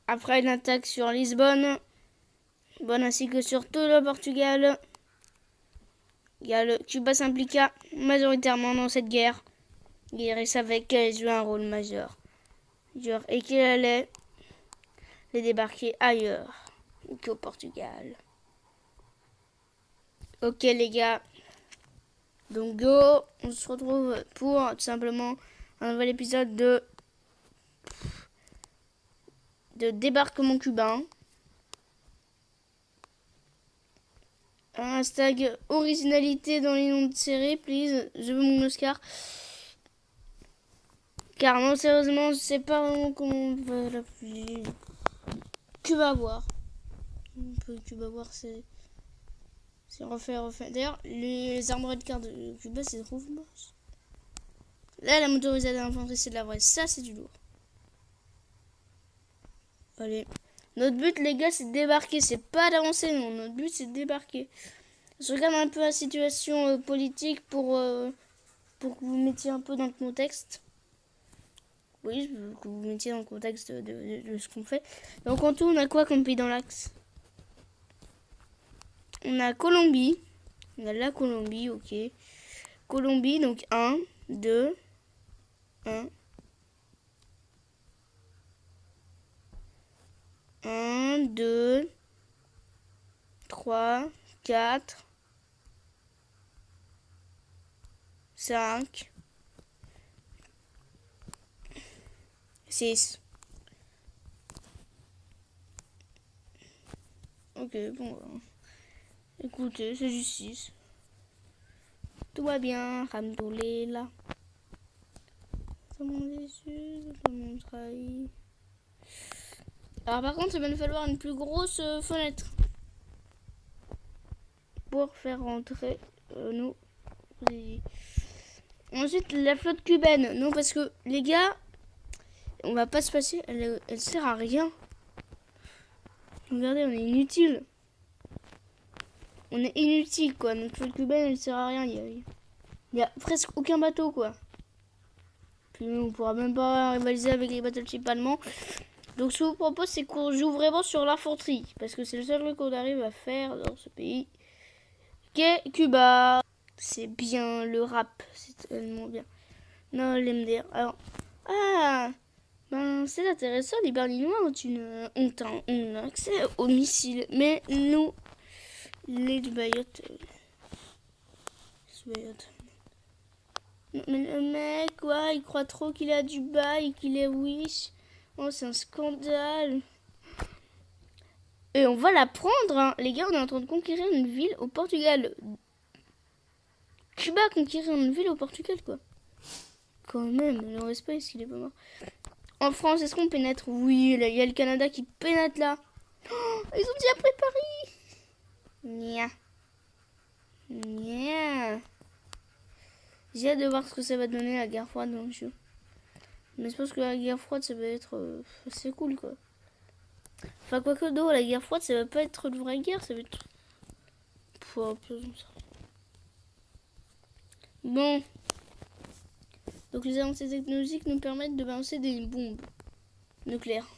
Après une attaque sur Lisbonne, ainsi que sur tout le Portugal, Cuba s'impliqua majoritairement dans cette guerre. Il savait qu'elle jouait un rôle majeur et qu'il allait les débarquer ailleurs qu'au Portugal. Ok les gars, donc go, on se retrouve pour tout simplement un nouvel épisode de débarquement cubain. Hashtag originalité dans les noms de série, please. Je veux mon Oscar. Car non, sérieusement, je sais pas vraiment comment on va l'appeler. Cuba voir. Cuba voir, c'est refait. D'ailleurs, les armoiries de cœur de Cuba, c'est trop moche. Là, la motorisée d'infanterie, c'est de la vraie. Ça, c'est du lourd. Allez. Notre but, les gars, c'est de débarquer. C'est pas d'avancer, non. Notre but, c'est de débarquer. Je regarde un peu la situation politique pour que vous mettiez un peu dans le contexte. Oui, que vous mettiez dans le contexte de ce qu'on fait. Donc, en tout, on a quoi comme pays dans l'axe? On a Colombie. On a la Colombie, ok. Colombie, donc 1, 2, 1. 1, 2, 3, 4, 5, 6. Ok, bon. Écoutez, c'est juste 6. Tout va bien, Ramdoulé là. Tout le monde est déçu, tout le monde trahit. Alors par contre, il va nous falloir une plus grosse fenêtre pour faire rentrer nos fusils. Ensuite, la flotte cubaine. Non, parce que les gars, on va pas se passer. Elle sert à rien. Regardez, on est inutile. On est inutile, quoi. Notre flotte cubaine, elle sert à rien. Il y a presque aucun bateau, quoi. Puis on pourra même pas rivaliser avec les battleships allemands. Donc ce que je vous propose, c'est qu'on joue vraiment sur l'infanterie. Parce que c'est le seul truc qu'on arrive à faire dans ce pays. Qu'est Cuba. C'est bien le rap. C'est tellement bien. Non, l'MDR. Alors, ben c'est intéressant. Les Berlinois ont accès aux missiles. Mais nous, les Dubaïotes... Mais le mec, quoi, il croit trop qu'il est à Dubaï et qu'il est Wish. Oh, c'est un scandale. Et on va la prendre, hein. Les gars, on est en train de conquérir une ville au Portugal. Cuba conquérir une ville au Portugal, quoi. Quand même, le respect, est-ce qu'il est pas mort? En France, est-ce qu'on pénètre? Oui, il y a le Canada qui pénètre là. Oh, ils ont déjà préparé. Nia. J'ai hâte de voir ce que ça va donner la guerre froide dans le jeu. Mais je pense que la guerre froide, ça va être assez cool, quoi. Enfin, quoique, non, la guerre froide, ça va pas être une vraie guerre, ça va être... Bon. Donc, les avancées technologiques nous permettent de balancer des bombes nucléaires.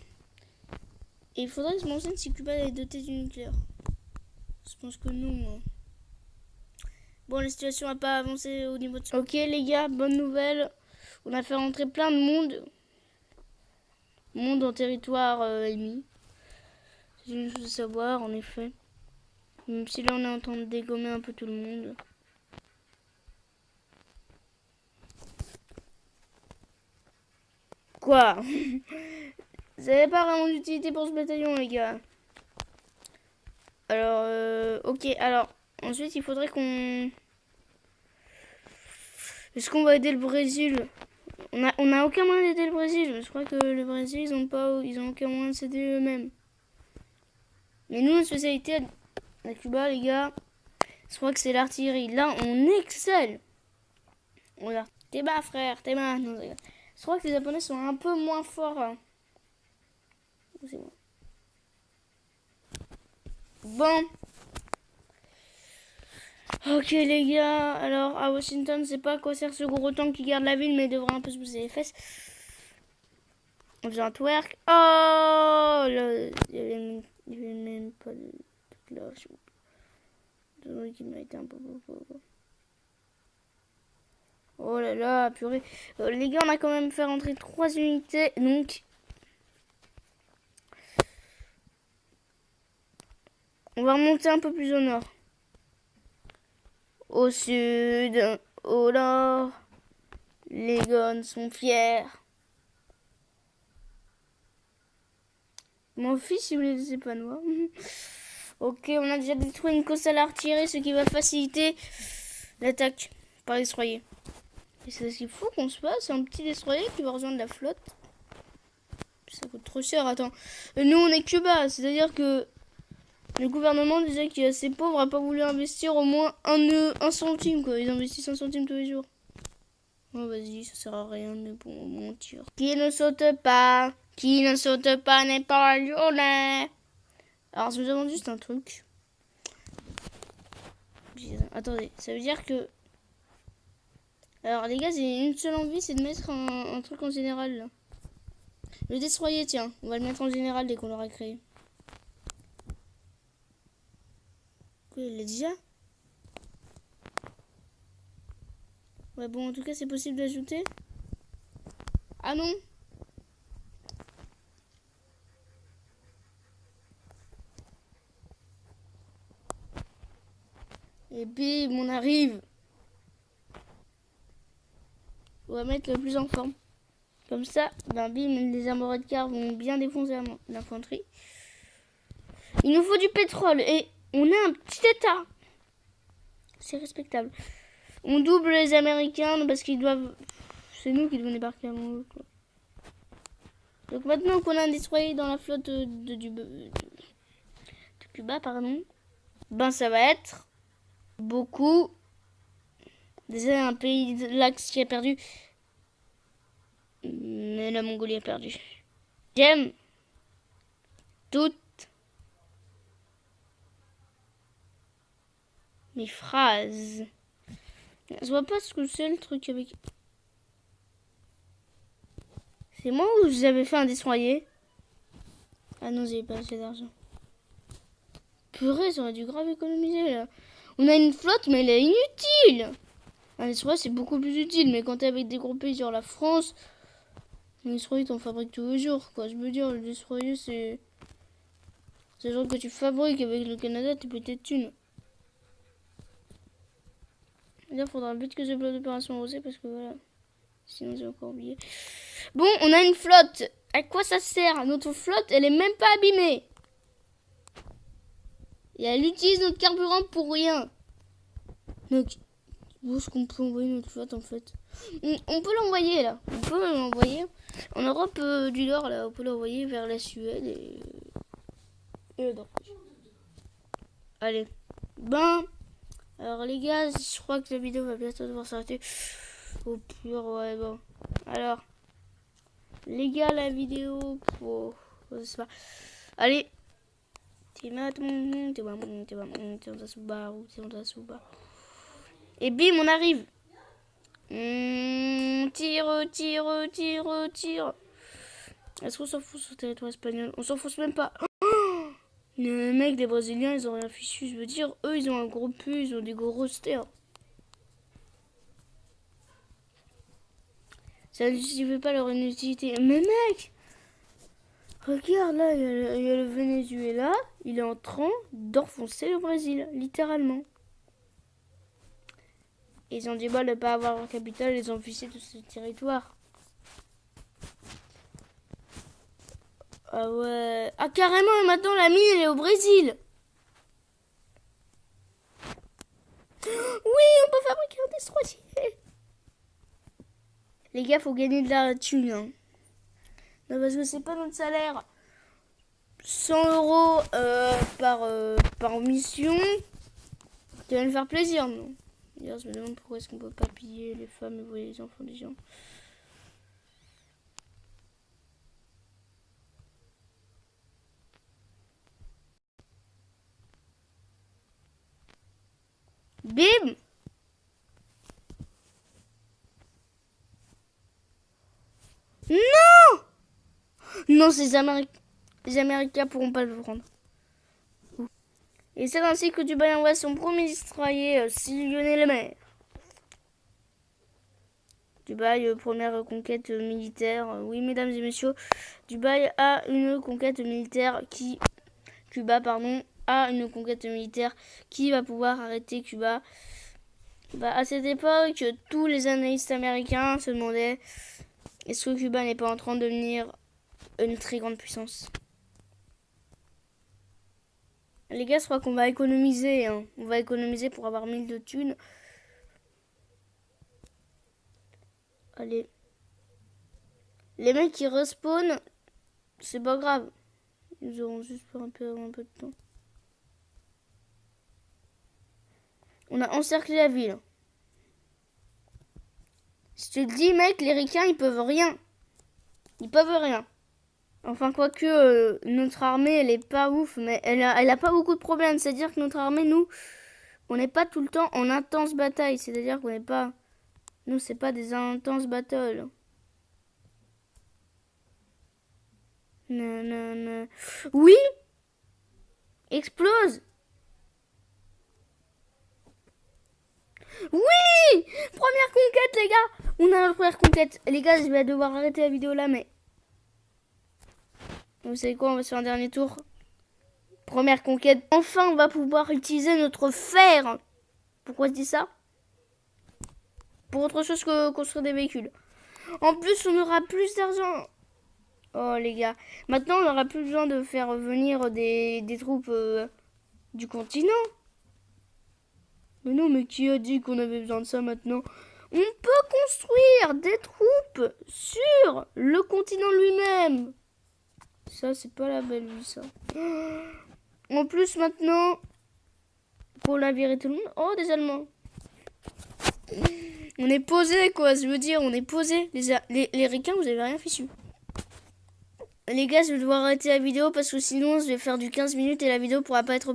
Et il faudrait se demander si Cuba est doté du nucléaire. Je pense que non, moi. Bon, la situation n'a pas avancé au niveau de... Ok, les gars, bonne nouvelle. On a fait rentrer plein de monde. Monde en territoire ennemi. C'est une chose à savoir, en effet. Même si là, on est en train de dégommer un peu tout le monde. Quoi? Vous n'avez pas vraiment d'utilité pour ce bataillon, les gars. Alors, ok. Alors, ensuite, il faudrait qu'on... Est-ce qu'on va aider le Brésil? On a aucun moyen d'aider le Brésil. Je crois que le Brésil, ils ont aucun moyen de s'aider eux-mêmes. Mais nous, notre spécialité à Cuba, les gars, je crois que c'est l'artillerie. Là, on excelle. Regarde. T'es bas, frère. T'es bas. Non, je crois que les Japonais sont un peu moins forts. Hein. C'est bon. Bon. Ok les gars, alors à Washington, je sais pas à quoi sert ce gros tank qui garde la ville, mais il devrait un peu se pousser les fesses. On faisait un twerk. Oh, là, il y avait même pas de là. Je me qu'il m'a été un peu. Oh là là, purée. Les gars, on a quand même fait rentrer 3 unités. Donc, on va remonter un peu plus au nord. Au sud, au nord. Les gones sont fiers. Mon fils, il voulait des épanouis. Ok, on a déjà détruit une course à l'artillerie, ce qui va faciliter l'attaque par les destroyers. Et c'est ce qu'il faut qu'on se passe, un petit destroyer qui va rejoindre la flotte. Ça coûte trop cher, attends. Nous, on est Cuba, c'est-à-dire que le gouvernement, déjà qui est assez pauvre, a pas voulu investir au moins un centime, quoi. Ils investissent un centime tous les jours. Oh, vas-y, ça sert à rien, mais bon, mentir. Qui ne saute pas n'est pas lyonnais. Alors, je me demande juste un truc. Attendez, ça veut dire que... Alors, les gars, j'ai une seule envie, c'est de mettre un truc en général, là. Le destroyer, tiens, on va le mettre en général dès qu'on l'aura créé. Quoi, il l'a déjà? Ouais, bon, en tout cas, c'est possible d'ajouter. Ah non. Et bim, on arrive. On va mettre le plus en forme. Comme ça, ben bim, les armoiries de car vont bien défoncer l'infanterie. Il nous faut du pétrole et on a un petit état. C'est respectable. On double les Américains parce qu'ils doivent... C'est nous qui devons débarquer avant eux, quoi. Donc maintenant qu'on a un destroyer dans la flotte de Cuba, pardon, ben ça va être beaucoup. Déjà un pays de l'Axe qui a perdu. Mais la Mongolie a perdu. J'aime toutes mes phrases. Je vois pas ce que c'est le truc avec... C'est moi ou j'avais fait un destroyer? Ah non, j'avais pas assez d'argent. Purée, ça aurait dû grave économiser là. On a une flotte, mais elle est inutile. Un destroyer, c'est beaucoup plus utile. Mais quand t'es avec des gros pays sur la France, un destroyer, t'en fabriques tous les jours, quoi. Je veux dire, le destroyer, c'est... C'est genre que tu fabriques avec le Canada, tu peux tes thunes. Là, il faudra vite que je bloque l'opération rosée parce que voilà. Sinon, j'ai encore oublié. Bon, on a une flotte. À quoi ça sert? Notre flotte, elle est même pas abîmée. Et elle utilise notre carburant pour rien. Donc, où est-ce qu'on peut envoyer notre flotte en fait? On peut l'envoyer là. On peut l'envoyer en Europe du Nord là. On peut l'envoyer vers la Suède et la Norvège. Allez. Ben. Alors les gars, je crois que la vidéo va bientôt devoir s'arrêter. Au pire, ouais, bon. Alors, les gars, la vidéo pour... Je sais pas. Allez. Et bim, on arrive. Tire. Est-ce qu'on s'en fout sur le territoire espagnol? On s'en fout même pas. Les mecs des Brésiliens, ils ont rien fichu. Je veux dire, eux, ils ont un gros pu, ils ont des grosses terres. Ça ne justifie pas leur inutilité. Mais mec, regarde là, il y a le Venezuela. Il est en train d'enfoncer le Brésil, littéralement. Ils ont du mal de ne pas avoir leur capitale, ils ont fiché tout ce territoire. Ah ouais. Ah carrément, maintenant la mine elle est au Brésil. Oui, on peut fabriquer un destroyer. Les gars, faut gagner de la thune. Hein. Non, parce que c'est pas notre salaire. 100 € par mission. Tu vas me faire plaisir, non? D'ailleurs, je me demande pourquoi est-ce qu'on peut pas piller les femmes et voler les enfants des gens. Bim! Non! Non, ces Américains. les Américains pourront pas le prendre. Et c'est ainsi que Dubaï envoie son premier destroyer sillonner les mers. Dubaï, première conquête militaire. Oui, mesdames et messieurs, Dubaï a une conquête militaire qui... Cuba, pardon, a une conquête militaire qui va pouvoir arrêter Cuba. À cette époque, tous les analystes américains se demandaient est-ce que Cuba n'est pas en train de devenir une très grande puissance. Les gars, je crois qu'on va économiser. Hein. On va économiser pour avoir 1000 de thunes. Allez. Les mecs qui respawnent, c'est pas grave. Ils auront juste un peu de temps. On a encerclé la ville. Je te dis, mec, les ricains, ils peuvent rien. Ils peuvent rien. Enfin, quoique, notre armée, elle est pas ouf, mais elle a pas beaucoup de problèmes. C'est-à-dire que notre armée, nous, on n'est pas tout le temps en intense bataille. C'est-à-dire qu'on n'est pas... Nous, c'est pas des intenses battles. Non. Oui! Explose! Oui! Première conquête, les gars! On a notre première conquête. Les gars, je vais devoir arrêter la vidéo là, mais... Vous savez quoi? On va se faire un dernier tour. Première conquête. Enfin, on va pouvoir utiliser notre fer. Pourquoi je dis ça? Pour autre chose que construire des véhicules. En plus, on aura plus d'argent. Oh, les gars. Maintenant, on n'aura plus besoin de faire venir des troupes du continent. Mais non, mais qui a dit qu'on avait besoin de ça maintenant? On peut construire des troupes sur le continent lui-même. Ça, c'est pas la belle vie, ça. En plus, maintenant, pour la virer tout le monde... Oh, des Allemands. On est posé, quoi. Je veux dire, on est posé. Les ricains, vous avez rien fichu. Les gars, je vais devoir arrêter la vidéo parce que sinon, je vais faire du 15 minutes et la vidéo pourra pas être uploadée.